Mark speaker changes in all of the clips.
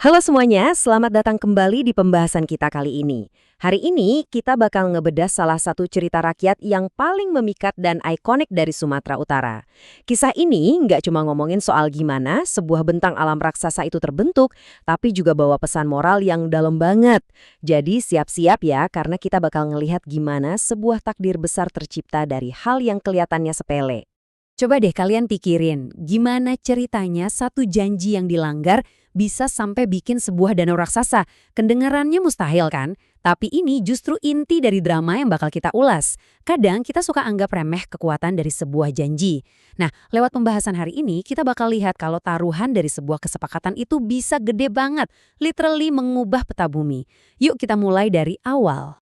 Speaker 1: Halo semuanya, selamat datang kembali di pembahasan kita kali ini. Hari ini kita bakal ngebedah salah satu cerita rakyat yang paling memikat dan ikonik dari Sumatera Utara. Kisah ini nggak cuma ngomongin soal gimana sebuah bentang alam raksasa itu terbentuk, tapi juga bawa pesan moral yang dalam banget. Jadi siap-siap ya, karena kita bakal ngelihat gimana sebuah takdir besar tercipta dari hal yang kelihatannya sepele.
Speaker 2: Coba deh kalian pikirin, gimana ceritanya satu janji yang dilanggar bisa sampai bikin sebuah danau raksasa. Kedengarannya mustahil kan? Tapi ini justru inti dari drama yang bakal kita ulas. Kadang kita suka anggap remeh kekuatan dari sebuah janji. Nah, lewat pembahasan hari ini, kita bakal lihat kalau taruhan dari sebuah kesepakatan itu bisa gede banget, literally mengubah peta bumi. Yuk kita mulai dari awal.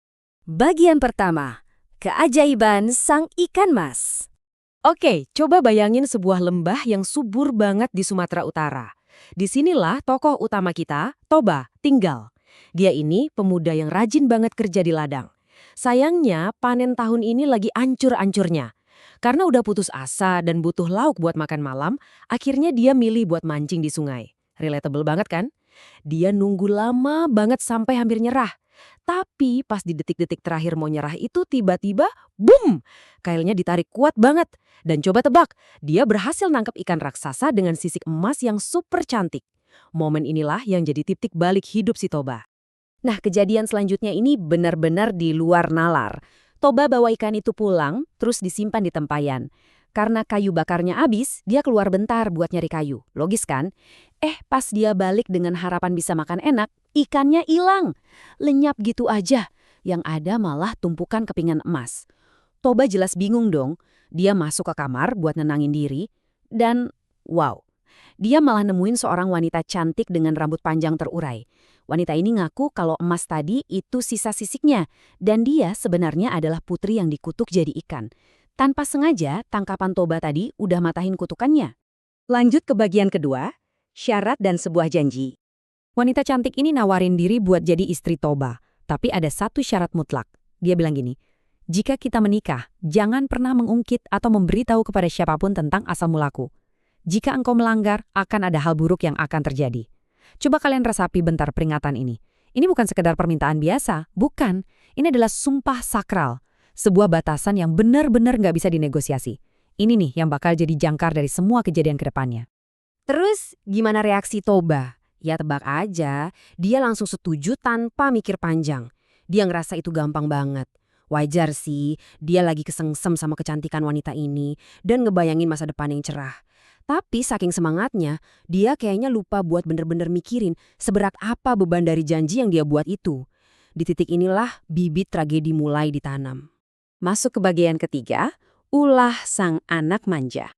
Speaker 3: Bagian pertama, keajaiban sang ikan mas.
Speaker 1: Oke, coba bayangin sebuah lembah yang subur banget di Sumatera Utara. Disinilah tokoh utama kita, Toba, tinggal. Dia ini pemuda yang rajin banget kerja di ladang. Sayangnya, panen tahun ini lagi ancur-ancurnya. Karena udah putus asa dan butuh lauk buat makan malam, akhirnya dia milih buat mancing di sungai. Relatable banget kan? Dia nunggu lama banget sampai hampir nyerah. Tapi pas di detik-detik terakhir mau nyerah itu tiba-tiba, boom! Kailnya ditarik kuat banget. Dan coba tebak, dia berhasil nangkep ikan raksasa dengan sisik emas yang super cantik. Momen inilah yang jadi titik balik hidup si Toba. Nah, kejadian selanjutnya ini benar-benar di luar nalar. Toba bawa ikan itu pulang, terus disimpan di tempayan. Karena kayu bakarnya habis, dia keluar bentar buat nyari kayu. Logis kan? Pas dia balik dengan harapan bisa makan enak, ikannya hilang. Lenyap gitu aja. Yang ada malah tumpukan kepingan emas. Toba jelas bingung dong. Dia masuk ke kamar buat nenangin diri. Dan wow, dia malah nemuin seorang wanita cantik dengan rambut panjang terurai. Wanita ini ngaku kalau emas tadi itu sisa sisiknya. Dan dia sebenarnya adalah putri yang dikutuk jadi ikan. Tanpa sengaja, tangkapan Toba tadi udah matahin kutukannya. Lanjut ke bagian kedua, syarat dan sebuah janji.
Speaker 2: Wanita cantik ini nawarin diri buat jadi istri Toba. Tapi ada satu syarat mutlak. Dia bilang gini, jika kita menikah, jangan pernah mengungkit atau memberitahu kepada siapapun tentang asal mulaku. Jika engkau melanggar, akan ada hal buruk yang akan terjadi. Coba kalian resapi bentar peringatan ini. Ini bukan sekedar permintaan biasa, bukan. Ini adalah sumpah sakral. Sebuah batasan yang benar-benar nggak bisa dinegosiasi. Ini nih yang bakal jadi jangkar dari semua kejadian ke depannya.
Speaker 1: Terus gimana reaksi Toba? Ya tebak aja, dia langsung setuju tanpa mikir panjang. Dia ngerasa itu gampang banget. Wajar sih, dia lagi kesengsem sama kecantikan wanita ini dan ngebayangin masa depan yang cerah. Tapi saking semangatnya, dia kayaknya lupa buat bener-bener mikirin seberat apa beban dari janji yang dia buat itu. Di titik inilah bibit tragedi mulai ditanam. Masuk ke bagian ketiga, ulah sang anak manja.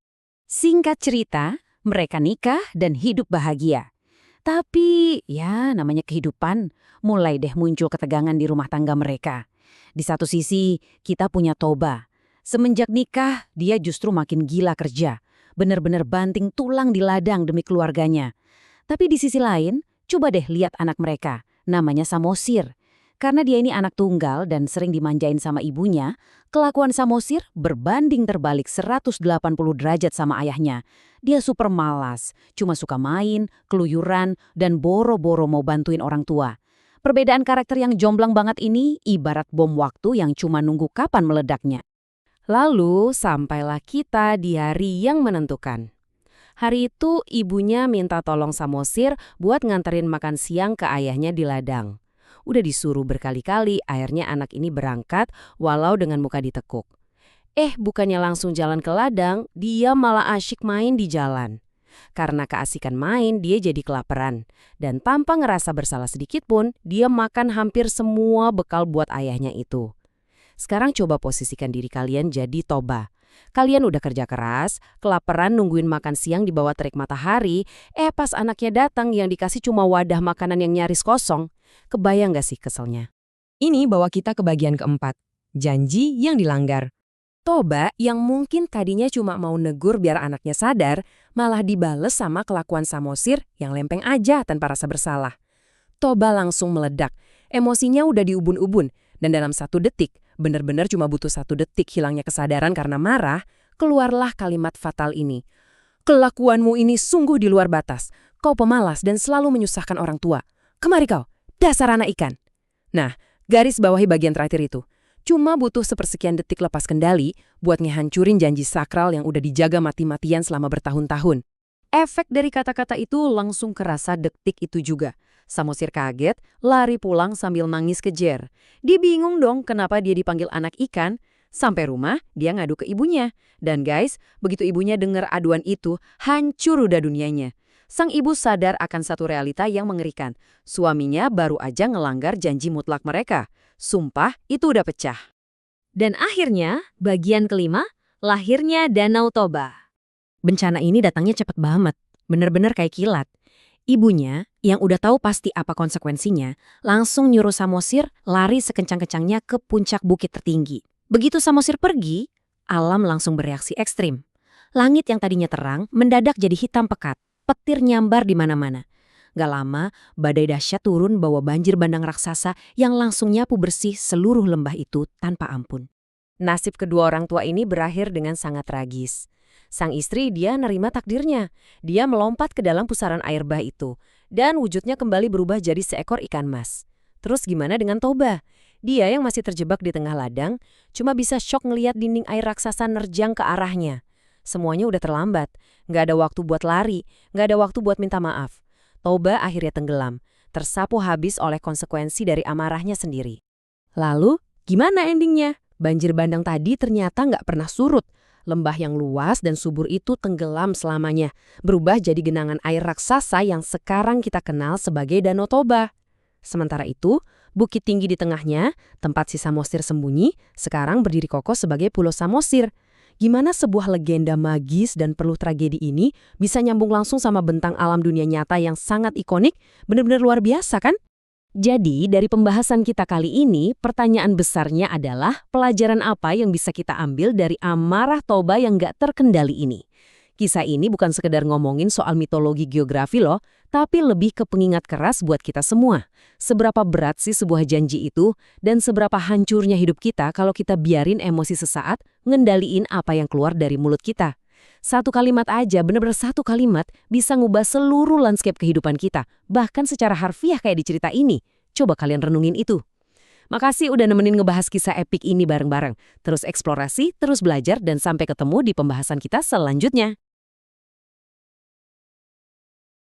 Speaker 1: Singkat cerita, mereka nikah dan hidup bahagia. Tapi, ya namanya kehidupan, mulai deh muncul ketegangan di rumah tangga mereka. Di satu sisi, kita punya Toba. Semenjak nikah, dia justru makin gila kerja. Bener-bener banting tulang di ladang demi keluarganya. Tapi di sisi lain, coba deh lihat anak mereka. Namanya Samosir. Karena dia ini anak tunggal dan sering dimanjain sama ibunya, kelakuan Samosir berbanding terbalik 180 derajat sama ayahnya. Dia super malas, cuma suka main, keluyuran, dan boro-boro mau bantuin orang tua. Perbedaan karakter yang jomblang banget ini ibarat bom waktu yang cuma nunggu kapan meledaknya. Lalu sampailah kita di hari yang menentukan. Hari itu ibunya minta tolong Samosir buat nganterin makan siang ke ayahnya di ladang. Udah disuruh berkali-kali, akhirnya anak ini berangkat walau dengan muka ditekuk. Bukannya langsung jalan ke ladang, dia malah asyik main di jalan. Karena keasikan main, dia jadi kelaparan. Dan tanpa ngerasa bersalah sedikit pun, dia makan hampir semua bekal buat ayahnya itu. Sekarang coba posisikan diri kalian jadi Toba. Kalian udah kerja keras, kelaparan nungguin makan siang di bawah terik matahari, pas anaknya datang yang dikasih cuma wadah makanan yang nyaris kosong. Kebayang gak sih keselnya? Ini bawa kita ke bagian keempat, janji yang dilanggar. Toba yang mungkin tadinya cuma mau negur biar anaknya sadar, malah dibales sama kelakuan Samosir yang lempeng aja tanpa rasa bersalah. Toba langsung meledak, emosinya udah diubun-ubun, dan dalam 1 detik, benar-benar cuma butuh 1 detik hilangnya kesadaran karena marah, keluarlah kalimat fatal ini. Kelakuanmu ini sungguh di luar batas. Kau pemalas dan selalu menyusahkan orang tua. Kemari kau, dasar anak ikan. Nah, garis bawahi bagian terakhir itu. Cuma butuh sepersekian detik lepas kendali buat ngehancurin janji sakral yang udah dijaga mati-matian selama bertahun-tahun. Efek dari kata-kata itu langsung kerasa detik itu juga. Samosir kaget, lari pulang sambil nangis kejer. Dia bingung dong kenapa dia dipanggil anak ikan. Sampai rumah, dia ngadu ke ibunya. Dan guys, begitu ibunya dengar aduan itu, hancur udah dunianya. Sang ibu sadar akan satu realita yang mengerikan. Suaminya baru aja ngelanggar janji mutlak mereka. Sumpah itu udah pecah.
Speaker 3: Dan akhirnya, bagian kelima, lahirnya Danau Toba.
Speaker 2: Bencana ini datangnya cepet banget, bener-bener kayak kilat. Ibunya, yang udah tahu pasti apa konsekuensinya, langsung nyuruh Samosir lari sekencang-kencangnya ke puncak bukit tertinggi. Begitu Samosir pergi, alam langsung bereaksi ekstrim. Langit yang tadinya terang mendadak jadi hitam pekat, petir nyambar di mana-mana. Gak lama, badai dahsyat turun bawa banjir bandang raksasa yang langsung nyapu bersih seluruh lembah itu tanpa ampun.
Speaker 1: Nasib kedua orang tua ini berakhir dengan sangat tragis. Sang istri dia nerima takdirnya. Dia melompat ke dalam pusaran air bah itu. Dan wujudnya kembali berubah jadi seekor ikan mas. Terus gimana dengan Toba? Dia yang masih terjebak di tengah ladang, cuma bisa syok ngeliat dinding air raksasa nerjang ke arahnya. Semuanya udah terlambat. Nggak ada waktu buat lari, nggak ada waktu buat minta maaf. Toba akhirnya tenggelam, tersapu habis oleh konsekuensi dari amarahnya sendiri. Lalu, gimana endingnya? Banjir bandang tadi ternyata nggak pernah surut. Lembah yang luas dan subur itu tenggelam selamanya, berubah jadi genangan air raksasa yang sekarang kita kenal sebagai Danau Toba. Sementara itu, bukit tinggi di tengahnya, tempat si Samosir sembunyi, sekarang berdiri kokoh sebagai Pulau Samosir. Gimana sebuah legenda magis dan penuh tragedi ini bisa nyambung langsung sama bentang alam dunia nyata yang sangat ikonik, benar-benar luar biasa kan? Jadi, dari pembahasan kita kali ini, pertanyaan besarnya adalah pelajaran apa yang bisa kita ambil dari amarah Toba yang gak terkendali ini? Kisah ini bukan sekedar ngomongin soal mitologi geografi loh, tapi lebih ke pengingat keras buat kita semua. Seberapa berat sih sebuah janji itu, dan seberapa hancurnya hidup kita kalau kita biarin emosi sesaat ngendaliin apa yang keluar dari mulut kita. Satu kalimat aja, bener-bener satu kalimat, bisa ngubah seluruh landscape kehidupan kita, bahkan secara harfiah kayak di cerita ini. Coba kalian renungin itu. Makasih udah nemenin ngebahas kisah epik ini bareng-bareng. Terus eksplorasi, terus belajar, dan sampai ketemu di pembahasan kita selanjutnya.